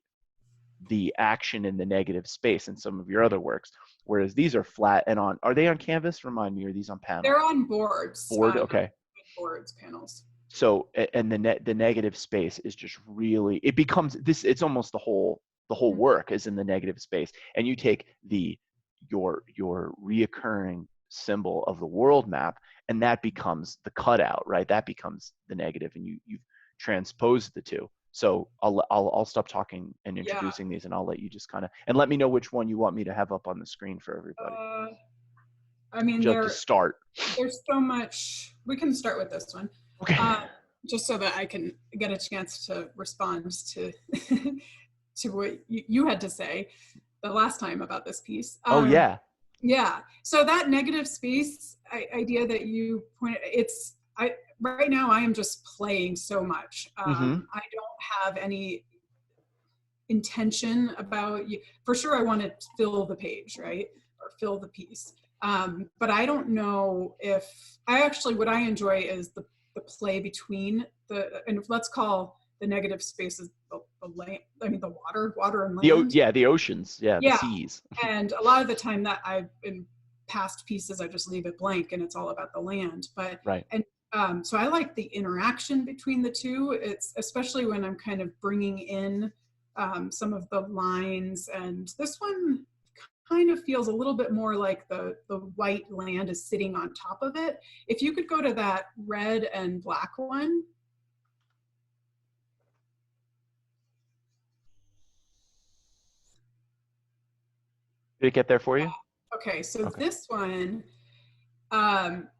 the action in the negative space in some of your other works, whereas these are flat and are they on canvas? Remind me, are these on panel? They're on boards, Board, okay. boards panels. So and the negative space is just really, it becomes this, it's almost the whole work is in the negative space, and you take your reoccurring symbol of the world map, and that becomes the cutout, right? That becomes the negative, and you've transposed the two. So I'll stop talking and Yeah. introducing these, and I'll let you just kind of, and let me know which one you want me to have up on the screen for everybody, Uh, I mean, just to start. there's so much. We can start with this one. Okay. Uh, just so that I can get a chance to respond to to what you had to say the last time about this piece. Oh yeah. Yeah. So that negative space idea that you pointed, right now I am just playing so much. Mm-hmm. I don't have any intention about you. For sure, I want to fill the page, right? Or fill the piece. But I don't know if what I enjoy is the play between and let's call the negative spaces the land, I mean, the water and land. The oceans. Yeah. The Yeah. seas. And a lot of the time that I've in past pieces, I just leave it blank and it's all about the land. But, Right. and so I like the interaction between the two. It's especially when I'm kind of bringing in some of the lines, and this one kind of feels a little bit more like the white land is sitting on top of it. If you could go to that red and black one. Did it get there for you? Okay, so Okay. this one,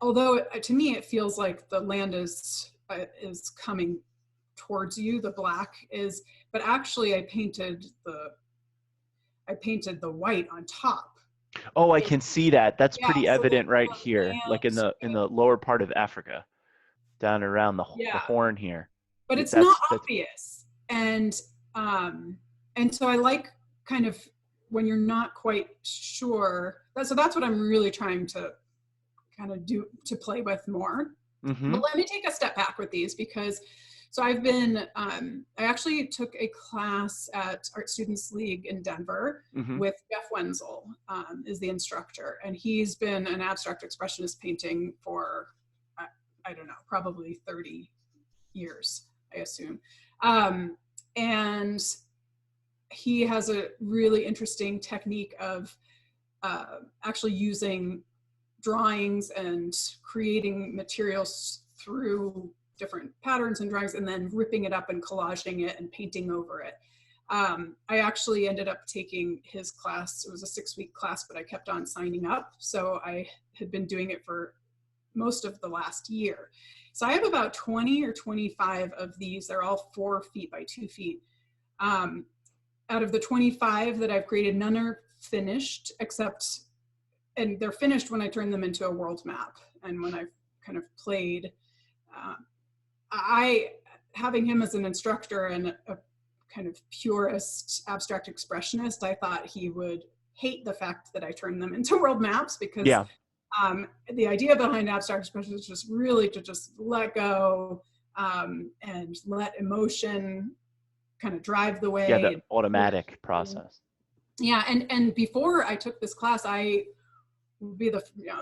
although to me it feels like the land is coming towards you, the black is, but actually I painted the white on top. Oh, I can see that. That's Yeah, pretty so evident right the here, like in land, the lower part of Africa, down around the yeah, horn here. but it's not That's obvious. And so I like kind of when you're not quite sure. So that's what I'm really trying to kind of do, to play with more. Mm-hmm. But let me take a step back with these, because so I've been, I actually took a class at Art Students League in Denver Mm-hmm. with Jeff Wenzel, is the instructor. And he's been an abstract expressionist painting for, I don't know, probably 30 years, I assume. And he has a really interesting technique of actually using drawings and creating materials through different patterns and drawings, and then ripping it up and collaging it and painting over it. I actually ended up taking his class. It was a 6-week class, but I kept on signing up. So I had been doing it for most of the last year. So I have about 20 or 25 of these. They're all 4 feet by 2 feet. Out of the 25 that I've created, none are finished, except, and they're finished when I turn them into a world map. And when I've kind of played, having him as an instructor and a kind of purist abstract expressionist, I thought he would hate the fact that I turned them into world maps, because Yeah. The idea behind abstract expressionism is just really to just let go and let emotion kind of drive the way. Yeah, the automatic process. Yeah, and before I took this class, I would be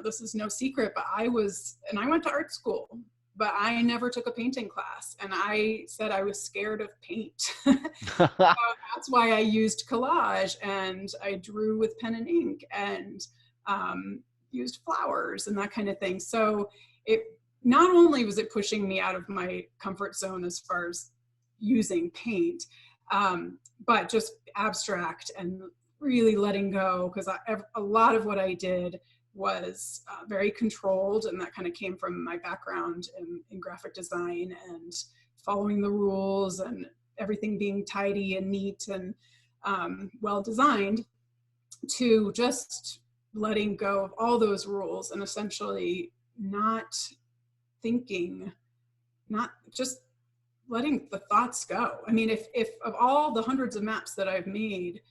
this is no secret, but I went to art school, but I never took a painting class. And I said I was scared of paint. So that's why I used collage, and I drew with pen and ink, and used flowers and that kind of thing. So it not only was it pushing me out of my comfort zone as far as using paint, but just abstract and really letting go, because a lot of what I did was very controlled, and that kind of came from my background in graphic design and following the rules and everything being tidy and neat and well designed, to just letting go of all those rules and essentially not thinking, not just letting the thoughts go. I mean, if of all the hundreds of maps that I've made,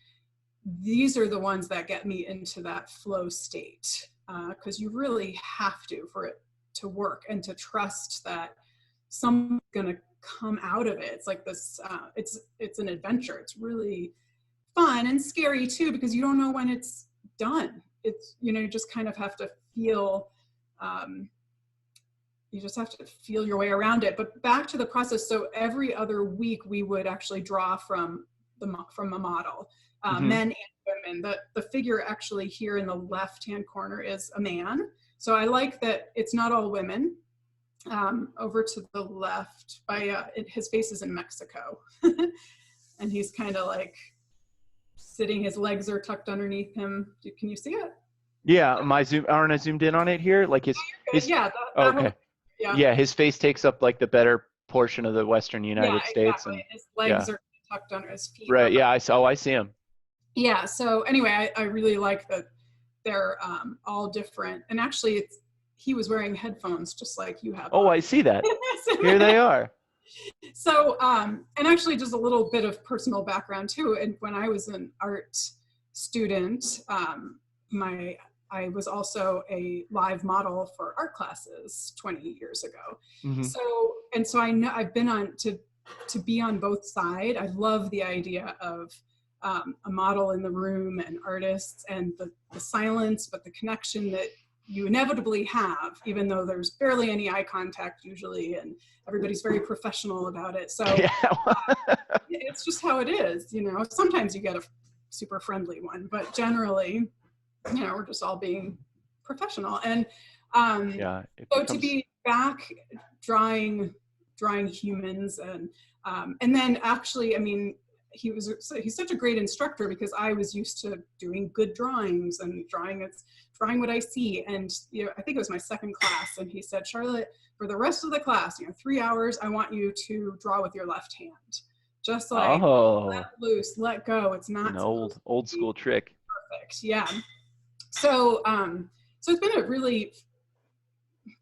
these are the ones that get me into that flow state, because you really have to, for it to work, and to trust that something's going to come out of it. It's like this, it's an adventure. It's really fun and scary too, because you don't know when it's done. It's, you just kind of have to feel, you just have to feel your way around it. But back to the process. So every other week we would actually draw from a model, men and women. The figure actually here in the left-hand corner is a man. So I like that it's not all women. Over to the left, his face is in Mexico. And he's kind of like sitting, his legs are tucked underneath him. Can you see it? Yeah, aren't I zoomed in on it here? Like his yeah, okay. Yeah, his face takes up like the better portion of the Western Yeah, United States. exactly. And His yeah, legs are tucked under his feet are right. about. Yeah, I see him. Yeah. So anyway, I really like that they're all different. And actually, he was wearing headphones just like you have Oh, on. I see that. Here they are. So, and actually, just a little bit of personal background too. And when I was an art student, my I was also a live model for art classes 20 years ago. Hmm. So, and so I know I've been on to be on both sides. I love the idea of a model in the room and artists and the silence, but the connection that you inevitably have, even though there's barely any eye contact usually, and everybody's very professional about it. So Yeah. it's just how it is, you know. Sometimes you get a super friendly one, but generally, you know, we're just all being professional. And Yeah, it so to becomes. be back drawing humans, and then actually, I mean, he's such a great instructor because I was used to doing good drawings and drawing what I see. And you know, I think it was my second class, and he said, Charlotte, for the rest of the class, you know, 3 hours, I want you to draw with your left hand, just like Oh, let loose, let go. It's it's an not supposed old to be school trick. perfect. Yeah. So so it's been a really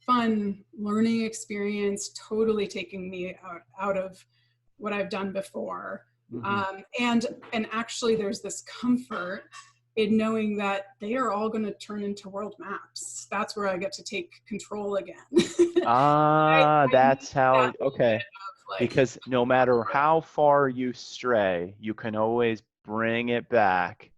fun learning experience, totally taking me out of what I've done before. Hmm. And actually there's this comfort in knowing that they are all going to turn into world maps. That's where I get to take control again. Ah, I need that's how. that little bit Okay. of like Because no matter how far you stray, you can always bring it back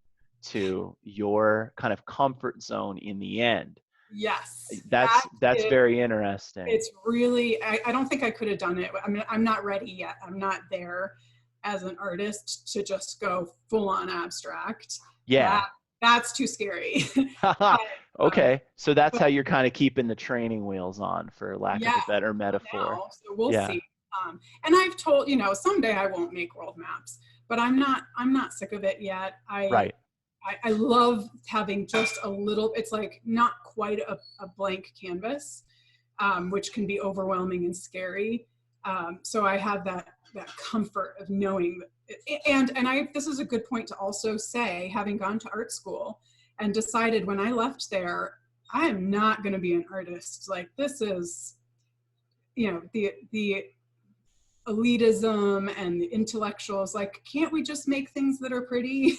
to your kind of comfort zone in the end. yes, that That's is, very interesting. it's really, I don't think I could have done it. I mean, I'm not ready yet. I'm not there as an artist to just go full on abstract. That Yeah. that's too scary. Haha. but, um, Okay. So that's but how you're kind of keeping the training wheels on, for lack of yeah, a better for metaphor. now. So we'll Yeah. see. And I've told, you know, someday I won't make world maps, but I'm not sick of it yet. Right. I love having just a little, it's like not quite a blank canvas, which can be overwhelming and scary. So I have that comfort of knowing that, and I, this is a good point to also say, having gone to art school and decided when I left there, I am not going to be an artist. Like this is, you know, the elitism and the intellectuals. Like, can't we just make things that are pretty?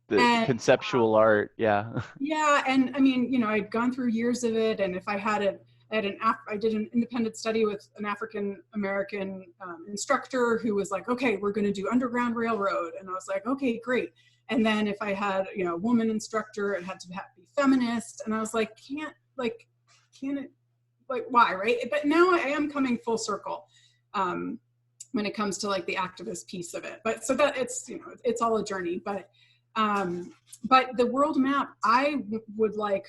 The And conceptual art. Yeah. yeah, and I mean, you know, I'd gone through years of it, and if I had a, I did an independent study with an African American instructor who was like, okay, we're going to do Underground Railroad, and I was like, okay, great. And then if I had, you know, a woman instructor, it had to be feminist, and I was like, can't it, like, why, right? But now I am coming full circle when it comes to like the activist piece of it. But so that it's, you know, it's all a journey, but the world map, I would like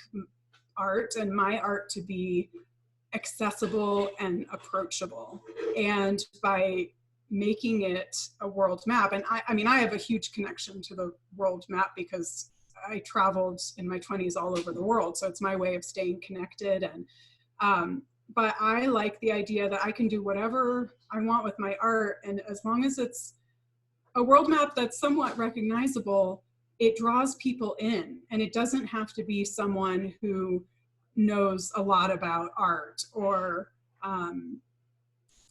art and my art to be accessible and approachable. And by making it a world map, and I mean, I have a huge connection to the world map because I traveled in my 20s all over the world. So it's my way of staying connected. And, but I like the idea that I can do whatever I want with my art. And as long as it's a world map that's somewhat recognizable, it draws people in, and it doesn't have to be someone who knows a lot about art or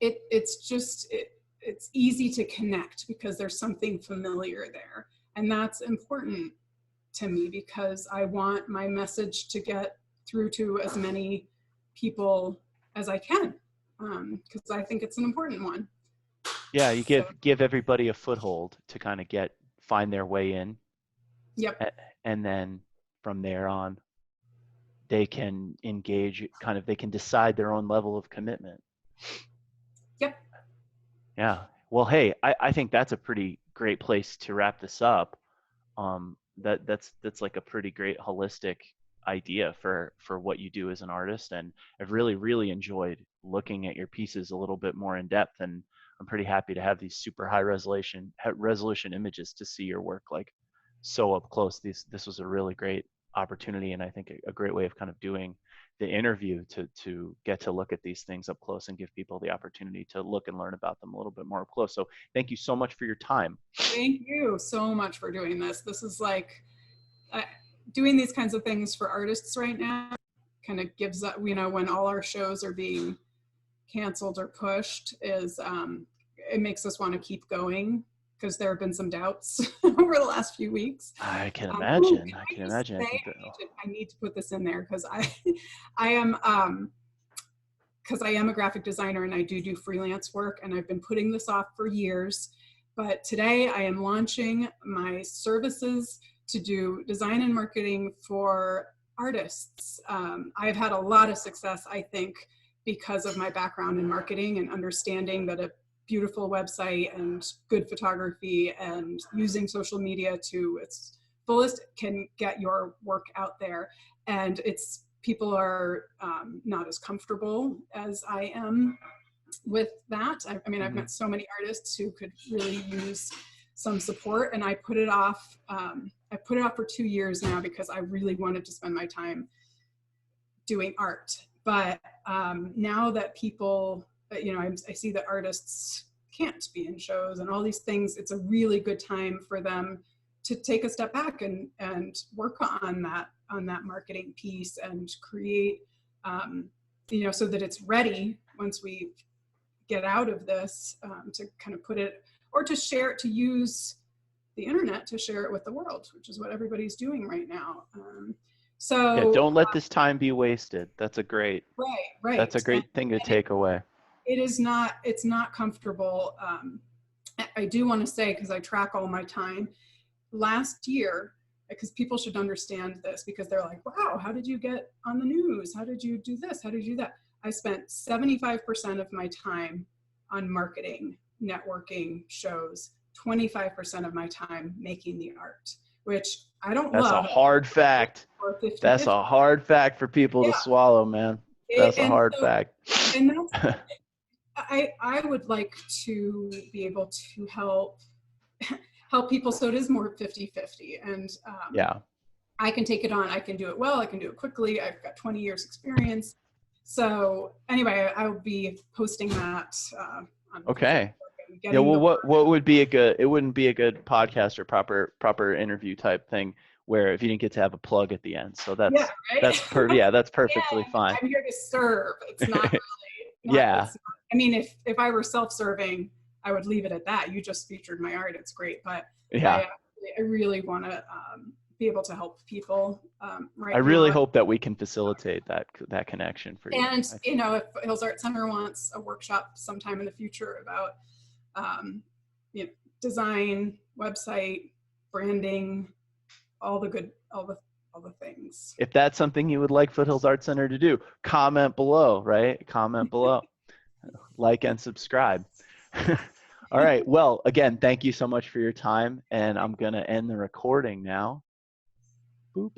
it's just it's easy to connect because there's something familiar there, and that's important to me because I want my message to get through to as many people as I can, because I think it's an important one. Yeah, you So give everybody a foothold to kind of find their way in, yep. and then from there on, they can engage. Kind of, they can decide their own level of commitment. Yep. Yeah. Well, hey, I think that's a pretty great place to wrap this up. That's like a pretty great holistic idea for what you do as an artist, and I've really enjoyed looking at your pieces a little bit more in depth, and I'm pretty happy to have these super high resolution images to see your work like so up close. This was a really great opportunity, and I think a great way of kind of doing the interview to get to look at these things up close and give people the opportunity to look and learn about them a little bit more up close. So thank you so much for your time. Thank you so much for doing this. This is like uh, doing these kinds of things for artists right now kind of gives up, you know, when all our shows are being canceled or pushed is it makes us want to keep going because there have been some doubts over the last few weeks. I can Ooh, imagine. can I I can just imagine. I say think that. I need to put this in there because I am because I am a graphic designer and I do freelance work, and I've been putting this off for years. But today I am launching my services to do design and marketing for artists. I've had a lot of success, I think, because of my background in marketing and understanding that a beautiful website and good photography and using social media to its fullest can get your work out there. And it's people are not as comfortable as I am with that. I mean, I've Mhm. met so many artists who could really use some support, and I put it off. I put it off for 2 years now because I really wanted to spend my time doing art. But now that people, you know, I see that artists can't be in shows and all these things, it's a really good time for them to take a step back and work on that marketing piece and create, you know, so that it's ready once we get out of this, to kind of put it or to share it, to use the internet to share it with the world, which is what everybody's doing right now. Yeah, So don't let this time be wasted. right, That's a right. great thing to take away. It is not, it's not comfortable. I do want to say, because I track all my time, last year, because people should understand this, because they're like, wow, how did you get on the news? How did you do this? How did you do that? I spent 75% of my time on marketing, networking, shows, 25% of my time making the art, which I don't That's a love, hard fact. or 50 That's 50. a hard fact for people to Yeah. swallow, man. That's a And hard so, fact. and that's, I would like to be able to help people so it is more 50-50. And Yeah. I can take it on. I can do it well. I can do it quickly. I've got 20 years experience. So anyway, I will be posting that on Facebook Okay. and Yeah, getting well, the what would be a good, it wouldn't be a good podcast or proper interview type thing where if you didn't get to have a plug at the end. So yeah, right. yeah, that's perfectly And fine. I'm here to serve. It's not really not. Yeah. It's not, I mean, if I were self-serving, I would leave it at that. You just featured my art. It's great, but Yeah. I I really want to be able to help people I right really now. hope that we can facilitate that connection for you. And you know, if Foothills Art Center wants a workshop sometime in the future about um, you know, design, website, branding, all the things. If that's something you would like Foothills Art Center to do, comment below, right? Comment below. Like and subscribe. All right. Well, again, thank you so much for your time. And I'm going to end the recording now. Boop.